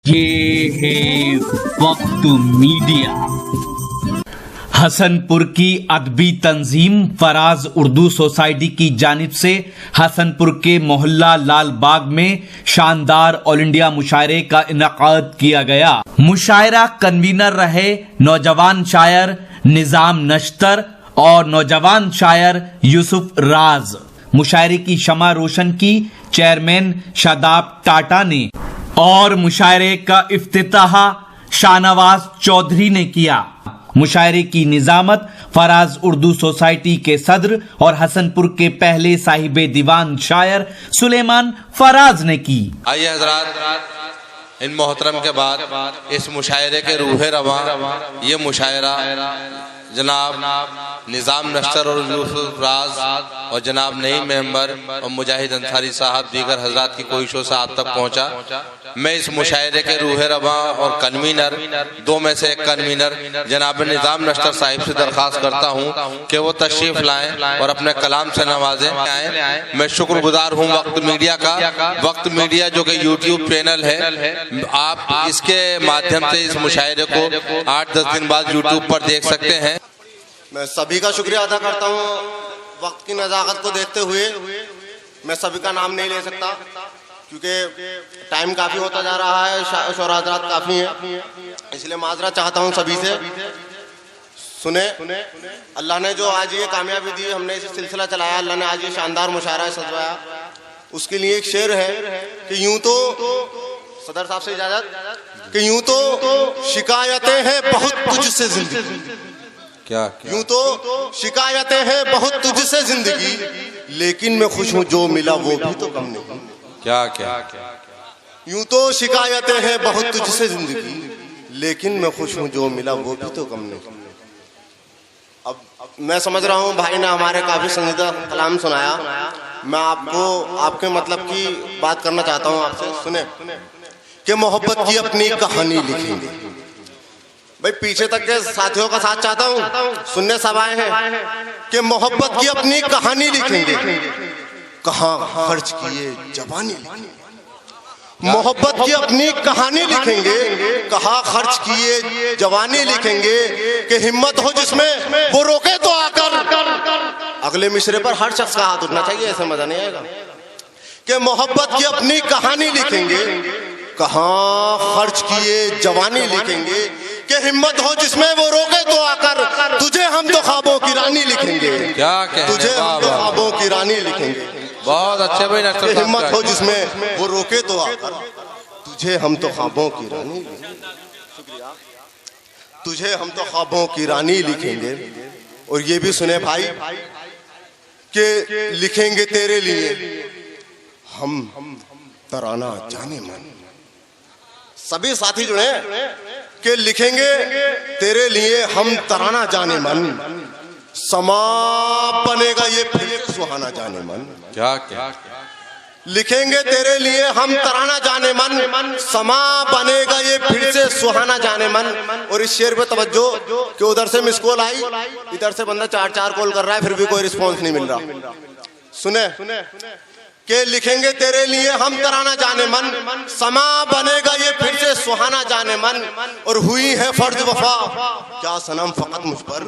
ये है वक्त मीडिया। हसनपुर की अदबी तंजीम फराज उर्दू सोसाइटी की जानिब से हसनपुर के मोहल्ला लाल बाग में शानदार ऑल इंडिया मुशायरे का इनकाद किया गया। मुशायरा कन्वीनर रहे नौजवान शायर निजाम नश्तर और नौजवान शायर यूसुफ राज। मुशायरे की शमा रोशन की चेयरमैन शादाब टाटा ने और मुशायरे का इफ्तिताह शाहनवाज चौधरी ने किया। मुशायरे की निजामत फराज उर्दू सोसाइटी के सदर और हसनपुर के पहले साहिबे दीवान शायर सुलेमान फराज ने की। आइए हजरात, इन मोहतरम के बाद इस मुशायरे के रूहे रवा ये मुशायरा जनाब निजाम नश्तर और यूसुफ राज और जनाब नईम मेंबर और मुजाहिद अंसारी साहब दीगर हजरात की कोशिशों से आप तक पहुंचा। मैं इस मुशायरे के रूहे रवा और कन्वीनर दो में से एक कन्वीनर जनाब निजाम नश्तर साहिब से दरख्वास्त करता हूं कि वो तशरीफ लाएं और अपने कलाम से नवाजें। मैं शुक्रगुजार हूं वक्त मीडिया का। वक्त मीडिया जो कि यूट्यूब चैनल है, आप इसके माध्यम से इस मुशायरे को 8-10 दिन बाद यूट्यूब पर देख सकते हैं। मैं सभी का शुक्रिया अदा करता हूँ। वक्त की नज़ाकत को देखते हुए मैं सभी का नाम नहीं ले सकता क्योंकि टाइम काफ़ी होता जा रहा है, शोरा हज़रात काफ़ी हैं, इसलिए माजरत चाहता हूँ सभी से। सुने, अल्लाह ने जो आज ये कामयाबी दी, हमने इसे सिलसिला चलाया, अल्लाह ने आज ये शानदार मुशायरा सजवाया, उसके लिए एक शेर है कि यूं तो सदर साहब से इजाज़त कि यूं तो शिकायतें हैं बहुत तुझसे जिंदगी, क्या यूं तो शिकायतें हैं बहुत तुझसे जिंदगी, लेकिन मैं खुश हूं जो मिला वो भी तो कम नहीं। क्या यूं तो शिकायतें हैं बहुत तुझसे जिंदगी, लेकिन मैं खुश हूं जो मिला वो भी तो कम नहीं। अब मैं समझ रहा हूं भाई ने हमारे काफी संजीदा कलाम सुनाया, मैं आपको आपके मतलब की बात करना चाहता हूं आपसे। सुने कि मोहब्बत की अपनी कहानी लिखेंगे। भाई पीछे तक के साथियों का साथ चाहता हूँ, सुनने सब आए हैं कि मोहब्बत की अपनी कहानी लिखेंगे, कहाँ खर्च किए जवानी लिखेंगे। मोहब्बत की अपनी कहानी लिखेंगे, कहाँ खर्च किए जवानी लिखेंगे, कि हिम्मत हो जिसमें वो रोके तो आकर। अगले मिसरे पर हर शख्स का हाथ उठना चाहिए, ऐसे मजा नहीं आएगा। कि मोहब्बत की अपनी कहानी लिखेंगे, कहाँ खर्च किए जवानी लिखेंगे, कि हिम्मत हो जिसमें वो रोके तो आकर। तुझे हम तो ख्वाबों की रानी लिखेंगे, तुझे हम तो ख्वाबों की रानी लिखेंगे। बहुत अच्छे भाई नश्तर साहब। हिम्मत हो जिसमें वो रोके तो आकर, तुझे हम तो ख्वाबों की रानी लिखेंगे, तुझे हम तो ख्वाबों की रानी लिखेंगे। और ये भी सुने भाई कि लिखेंगे तेरे लिए हम तराना जाने मन। सभी साथी जुड़े कि लिखेंगे तेरे लिए हम तराना जाने मन, समा बनेगा ये फिर सुहाना जाने मन। क्या लिखेंगे तेरे लिए हम तराना जाने मन, समा बनेगा ये फिर से सुहाना जाने मन। और इस शेर पे तवज्जो कि उधर से मिस कॉल आई, इधर से बंदा 4 कॉल कर रहा है, फिर भी कोई रिस्पॉन्स नहीं मिल रहा। सुने कि लिखेंगे तेरे लिए हम तराना जाने मन, समा बनेगा ये फिर से सुहाना जाने मन। और हुई है फर्ज वफा क्या सनम फकत मुझ पर,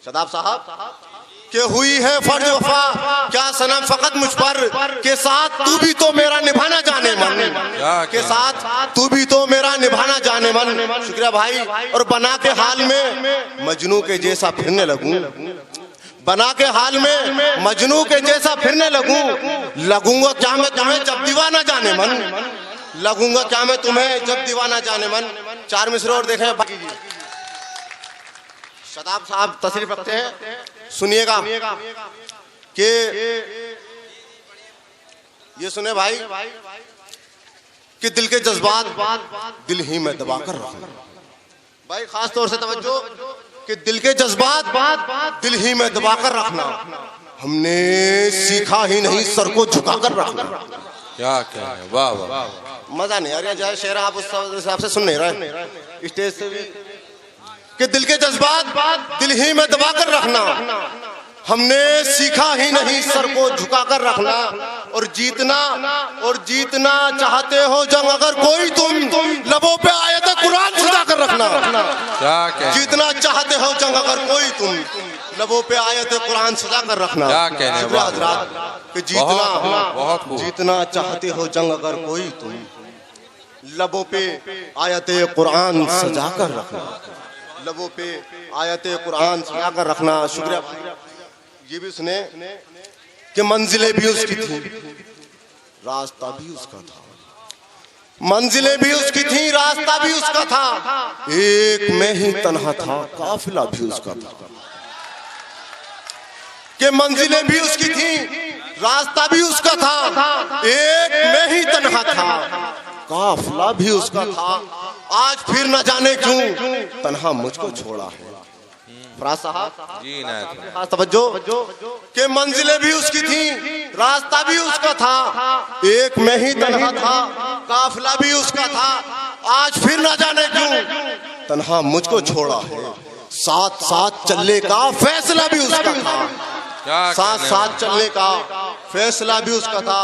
शदाब साहब कि हुई है फर्ज वफा क्या सनम फकत मुझ पर, के साथ तू भी तो मेरा निभाना जाने मन, के साथ तू भी तो मेरा निभाना जाने मन। शुक्रिया भाई। और बना के हाल में मजनू के जैसा फिरने लगूं, बना के हाल में मजनू के जैसा फिरने लगूंगा क्या मैं तुम्हें जब दीवाना जाने मन, लगूंगा क्या मैं तुम्हें जब दीवाना जाने मन। 4 मिसरे और देखें बाकी जी। शदाब साहब तशरीफ रखते हैं, सुनिएगा कि ये सुने भाई कि दिल के जज्बात दिल ही में दबा कर रखना। भाई खास तौर से तवज्जो कि दिल के जज्बात दिल ही में दबा कर रखना, हमने सीखा ही नहीं सर को झुका कर रखना। क्या वाह वाह, मजा नहीं आ रहा। जाए शेर आप उस हिसाब से सुन नहीं रहे स्टेज से भी कि दिल के जज्बात दिल ही में दबा कर रखना, हमने सीखा ही नहीं सर को झुका कर रखना। और जीतना चाहते हो जंग अगर कोई तुम लबों पे आयत कुरान सजा कर रखना। क्या कहने जितना चाहते हो जंग अगर कोई तुम, लबों पे आयत कुरान सजा कर रखना। क्या कहने शुक्रिया हजरात कि बहुत खूब। जितना चाहते हो जंग अगर कोई तुम, लबों पे आयत कुरान सजा कर रखना। लबों पे आयत कुरान सजा कर रखना। शुक्रिया। ये भी सुने कि मंजिलें भी उसकी थी, रास्ता भी उसका था। मंजिलें भी उसकी थी, रास्ता भी उसका था। एक में ही तन्हा था, काफिला भी उसका था। कि मंजिलें भी उसकी थी, रास्ता भी उसका था। एक में ही तन्हा था, काफिला भी उसका था। आज फिर न जाने क्यों तन्हा मुझको छोड़ा है। फराज साहब जी ना खास तवज्जो कि मंजिलें भी उसकी थी, रास्ता भी उसका था। एक में ही तन्हा था, काफिला भी उसका था। आज फिर न जाने क्यों तन्हा मुझको छोड़ा है। साथ साथ चलने का फैसला भी उसका था। साथ साथ चलने का फैसला भी उसका था।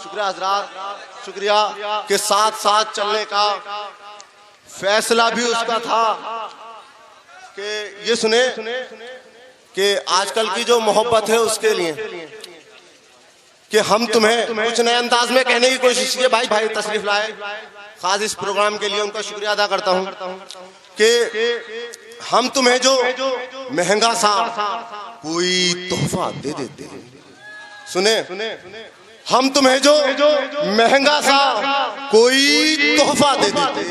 शुक्रिया हजरात, शुक्रिया कि साथ साथ चलने का फैसला भी उसका था। कि ये सुने कि आजकल की जो मोहब्बत है उसके लिए कि हम तुम्हें कुछ नए अंदाज में कहने की कोशिश की। भाई भाई तशरीफ लाए, खास इस प्रोग्राम के लिए उनका शुक्रिया अदा करता हूं कि हम तुम्हें जो महंगा सा कोई तोहफा दे देते हैं। सुने, हम तुम्हें जो महंगा सा कोई तोहफा दे देते,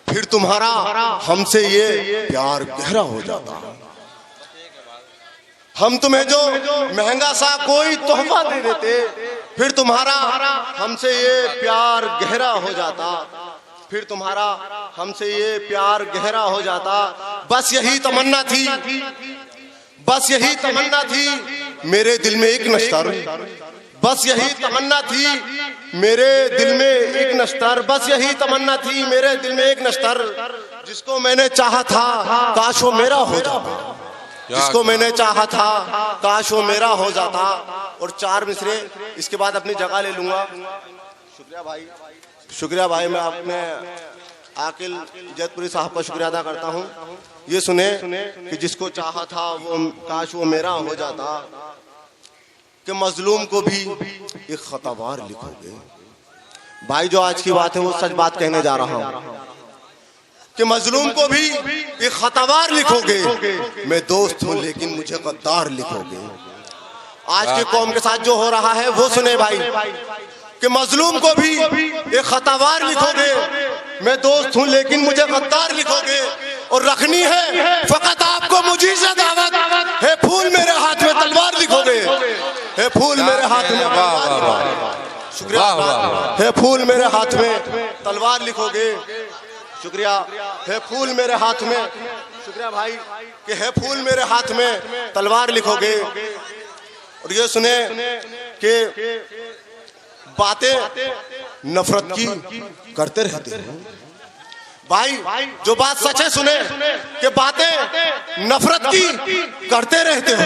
फिर तुम्हारा हमसे ये प्यार गहरा हो जाता। हम तुम्हें जो महंगा सा कोई तोहफा दे देते, फिर तुम्हारा हमसे ये प्यार गहरा हो जाता। फिर तुम्हारा हमसे ये प्यार गहरा हो जाता। बस यही तमन्ना थी, बस यही तमन्ना थी मेरे दिल में एक नश्तर। बस यही तमन्ना थी मेरे दिल में एक नश्तर। बस यही तमन्ना थी मेरे दिल में एक नश्तर। जिसको मैंने चाहा था काश वो मेरा हो जाता। जिसको मैंने चाहा था काश वो मेरा हो जाता। और चार मिसरे इसके बाद अपनी जगह ले लूंगा। शुक्रिया भाई, शुक्रिया भाई। मैं अपने आकिल जैतपुरी साहब का शुक्रिया अदा करता हूँ। ये सुने कि जिसको चाहा था वो काश वो मेरा हो जाता। कि मजलूम को भी एक खतावार लिखोगे। भाई जो आज की बात है वो सच बात कहने जा रहा हूँ कि मजलूम को भी एक खतावार लिखोगे। मैं दोस्त हूँ लेकिन मुझे गद्दार लिखोगे। आज के कौम के साथ जो हो रहा है वो सुने भाई कि मजलूम को भी एक खतावार लिखोगे। मैं दोस्त हूँ लेकिन मुझे गद्दार लिखोगे। और रखनी है फकत आपको मुझी से दावत है। फूल मेरे हाथ में तलवार लिखोगे। है फूल मेरे हाथ में, शुक्रिया। है फूल मेरे हाथ में तलवार लिखोगे। शुक्रिया। है फूल मेरे हाथ में, शुक्रिया भाई कि है फूल मेरे हाथ में तलवार लिखोगे। और ये सुने कि बातें नफरत की करते रहते हैं। भाई जो बात सच है सुने कि बातें नफरत की करते रहते हो।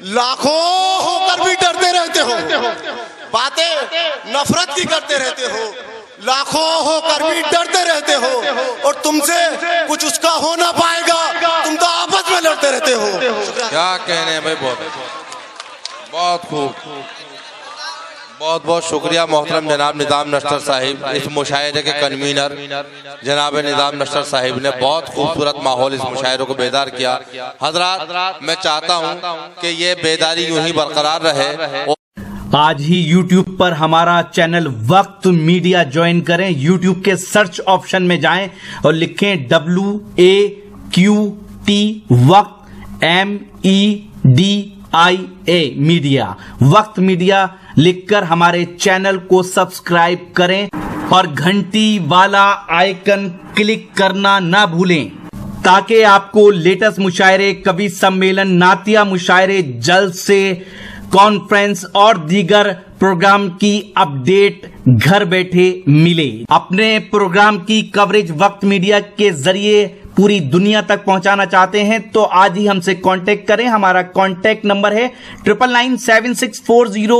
लाखों होकर भी डरते रहते हो। बातें नफरत की करते रहते हो। लाखों होकर भी डरते रहते हो। और तुमसे कुछ उसका हो ना पाएगा, तुम तो आपस में लड़ते रहते हो। क्या कहने हैं भाई, बहुत खूब। बहुत बहुत शुक्रिया मोहतरम जनाब निज़ाम नश्तर साहिब। इस मुशायरे के कन्वीनर जनाब निज़ाम नश्तर साहिब ने बहुत खूबसूरत माहौल इस मुशायरे को बेदार किया। हजरात मैं चाहता हूँ कि ये बेदारी यूं ही बरकरार रहे। आज ही YouTube पर हमारा चैनल वक्त मीडिया ज्वाइन करें। YouTube के सर्च ऑप्शन में जाएं और लिखें WAQT वक्त MEDIA मीडिया। वक्त मीडिया लिखकर हमारे चैनल को सब्सक्राइब करें और घंटी वाला आइकन क्लिक करना ना भूलें ताकि आपको लेटेस्ट मुशायरे, कवि सम्मेलन, नातिया मुशायरे, जलसे, कॉन्फ्रेंस और दीगर प्रोग्राम की अपडेट घर बैठे मिले। अपने प्रोग्राम की कवरेज वक्त मीडिया के जरिए पूरी दुनिया तक पहुंचाना चाहते हैं तो आज ही हमसे कांटेक्ट करें। हमारा कांटेक्ट नंबर है 99976402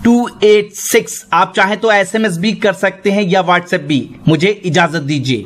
286। आप चाहें तो SMS भी कर सकते हैं या WhatsApp भी। मुझे इजाजत दीजिए।